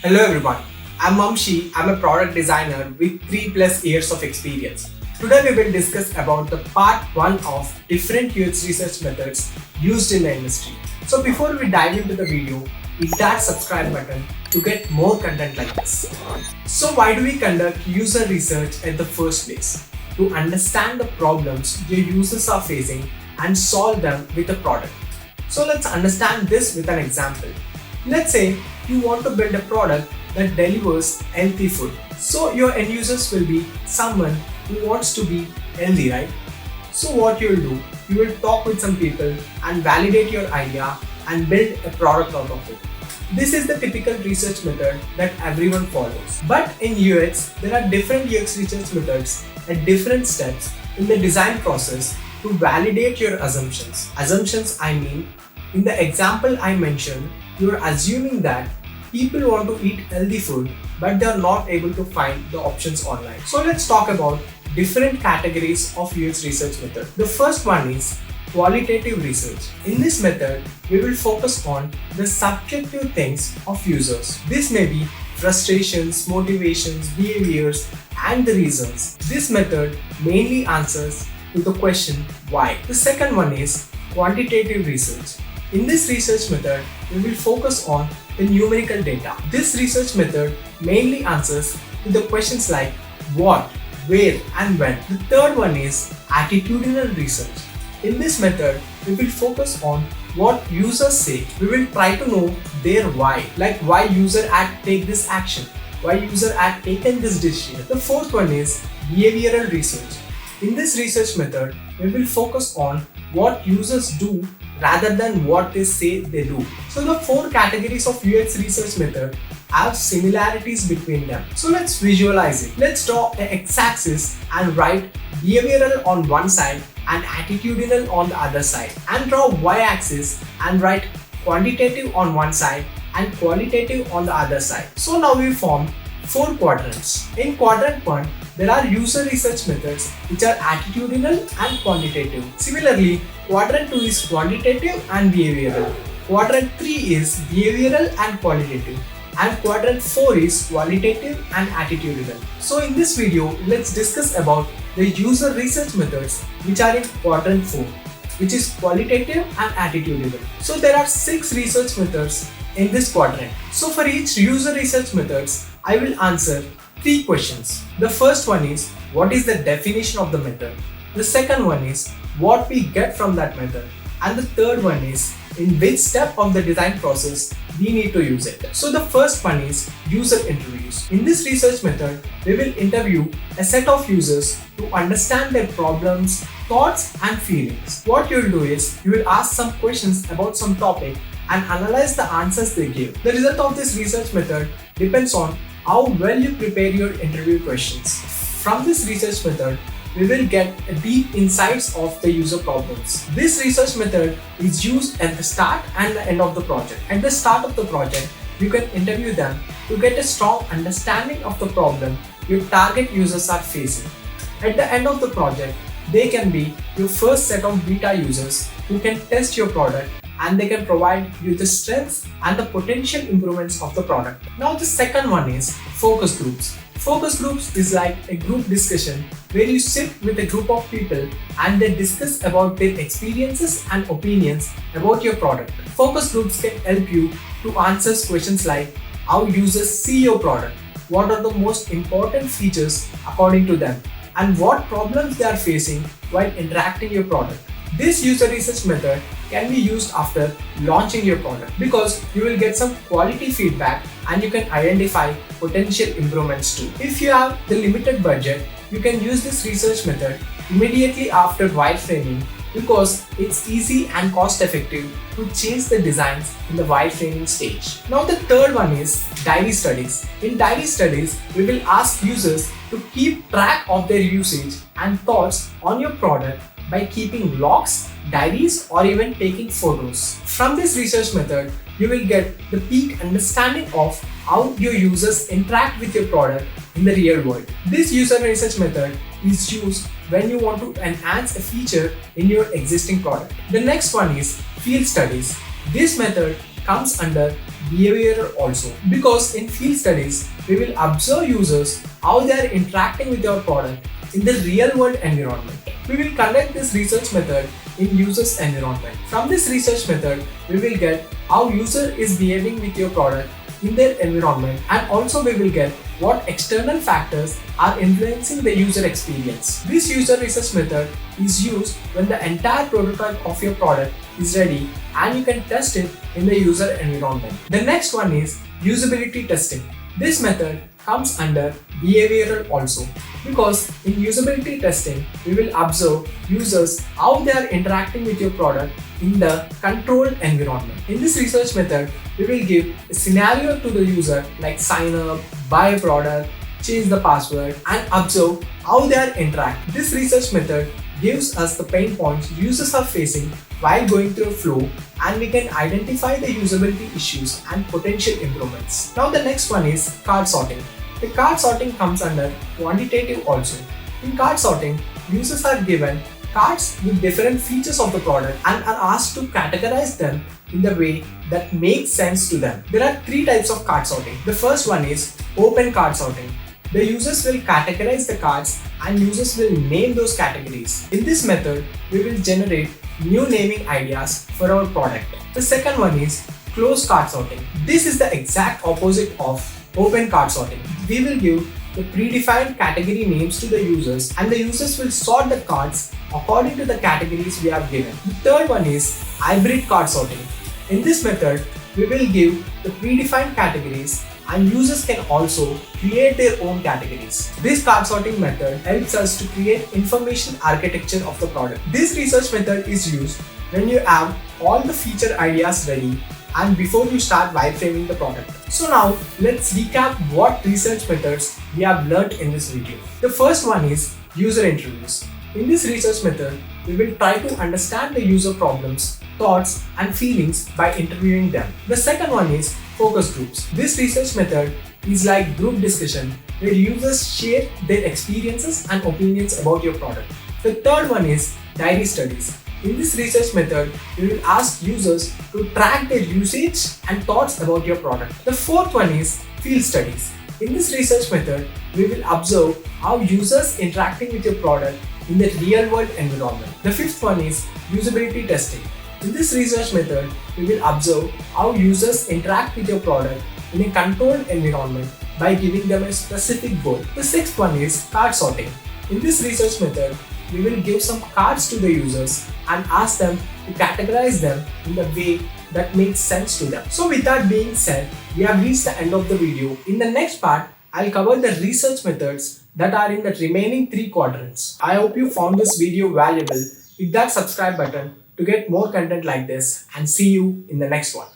Hello everyone, I'm Vamshi. I'm a product designer with 3+ years of experience. Today we will discuss about the part 1 of different UX research methods used in the industry. So before we dive into the video, hit that subscribe button to get more content like this. So why do we conduct user research at the first place? To understand the problems your users are facing and solve them with a product. So let's understand this with an example. Let's say you want to build a product that delivers healthy food. So your end users will be someone who wants to be healthy, right? So what you will do, you will talk with some people and validate your idea and build a product out of it. This is the typical research method that everyone follows. But in UX, there are different UX research methods at different steps in the design process to validate your assumptions. Assumptions, I mean, in the example I mentioned, you are assuming that people want to eat healthy food but they are not able to find the options online. So let's talk about different categories of UX research method. The first one is qualitative research. In this method, we will focus on the subjective things of users. This may be frustrations, motivations, behaviors, and the reasons. This method mainly answers to the question why. The second one is quantitative research. In this research method, we will focus on the numerical data. This research method mainly answers to the questions like what, where, and when. The third one is attitudinal research. In this method, we will focus on what users say. We will try to know their why, like why user take this action, why user taken this decision. The fourth one is behavioral research. In this research method, we will focus on what users do rather than what they say they do. So the four categories of UX research method have similarities between them. So let's visualize it. Let's draw an x-axis and write behavioral on one side and attitudinal on the other side, and draw y-axis and write quantitative on one side and qualitative on the other side. So now we form four quadrants. In quadrant 1, there are user research methods which are attitudinal and quantitative. Similarly, quadrant 2 is quantitative and behavioral. Quadrant 3 is behavioral and qualitative. And quadrant 4 is qualitative and attitudinal. So in this video, let's discuss about the user research methods which are in quadrant 4, which is qualitative and attitudinal. So there are 6 research methods in this quadrant. So for each user research methods, I will answer 3 questions. The first one is, what is the definition of the method? The second one is, what we get from that method? And the third one is, in which step of the design process we need to use it. So the first one is user interviews. In this research method, we will interview a set of users to understand their problems, thoughts, and feelings. What you will do is, you will ask some questions about some topic and analyze the answers they give. The result of this research method depends on how well you prepare your interview questions. From this research method, we will get deep insights of the user problems. This research method is used at the start and the end of the project. At the start of the project, you can interview them to get a strong understanding of the problem your target users are facing. At the end of the project, they can be your first set of beta users who can test your product, and they can provide you the strengths and the potential improvements of the product. Now the second one is focus groups. Focus groups is like a group discussion where you sit with a group of people and they discuss about their experiences and opinions about your product. Focus groups can help you to answer questions like how users see your product, what are the most important features according to them, and what problems they are facing while interacting your product. This user research method can be used after launching your product because you will get some quality feedback and you can identify potential improvements too. If you have the limited budget, you can use this research method immediately after wireframing because it's easy and cost effective to change the designs in the wireframing stage. Now the third one is diary studies. In diary studies, we will ask users to keep track of their usage and thoughts on your product by keeping logs, diaries, or even taking photos. From this research method, you will get the peak understanding of how your users interact with your product in the real world. This user research method is used when you want to enhance a feature in your existing product. The next one is field studies. This method comes under behavioral also. Because in field studies, we will observe users how they are interacting with your product in the real world environment. We will conduct this research method in user's environment. From this research method, we will get how user is behaving with your product in their environment, and also we will get what external factors are influencing the user experience. This user research method is used when the entire prototype of your product is ready and you can test it in the user environment. The next one is usability testing. This method comes under behavioral also, because in usability testing we will observe users how they are interacting with your product in the controlled environment. In this research method, we will give a scenario to the user like sign up, buy a product, change the password, and observe how they are interacting. This research method gives us the pain points users are facing while going through a flow, and we can identify the usability issues and potential improvements. Now the next one is card sorting. The card sorting comes under quantitative also. In card sorting, users are given cards with different features of the product and are asked to categorize them in the way that makes sense to them. There are three types of card sorting. The first one is open card sorting. The users will categorize the cards and users will name those categories. In this method, we will generate new naming ideas for our product. The second one is closed card sorting. This is the exact opposite of open card sorting. We will give the predefined category names to the users and the users will sort the cards according to the categories we have given. The third one is hybrid card sorting. In this method, we will give the predefined categories and users can also create their own categories. This card sorting method helps us to create information architecture of the product. This research method is used when you have all the feature ideas ready and before you start wireframing the product. So now let's recap what research methods we have learned in this video. The first one is user interviews. In this research method, we will try to understand the user problems, thoughts, and feelings by interviewing them. The second one is focus groups. This research method is like group discussion where users share their experiences and opinions about your product. The third one is diary studies. In this research method, we will ask users to track their usage and thoughts about your product. The fourth one is field studies. In this research method, we will observe how users interacting with your product in the real world environment. The fifth one is usability testing. In this research method, we will observe how users interact with your product in a controlled environment by giving them a specific goal. The sixth one is card sorting. In this research method, we will give some cards to the users and ask them to categorize them in the way that makes sense to them. So with that being said, we have reached the end of the video. In the next part, I'll cover the research methods that are in the remaining three quadrants. I hope you found this video valuable. Hit that subscribe button to get more content like this and see you in the next one.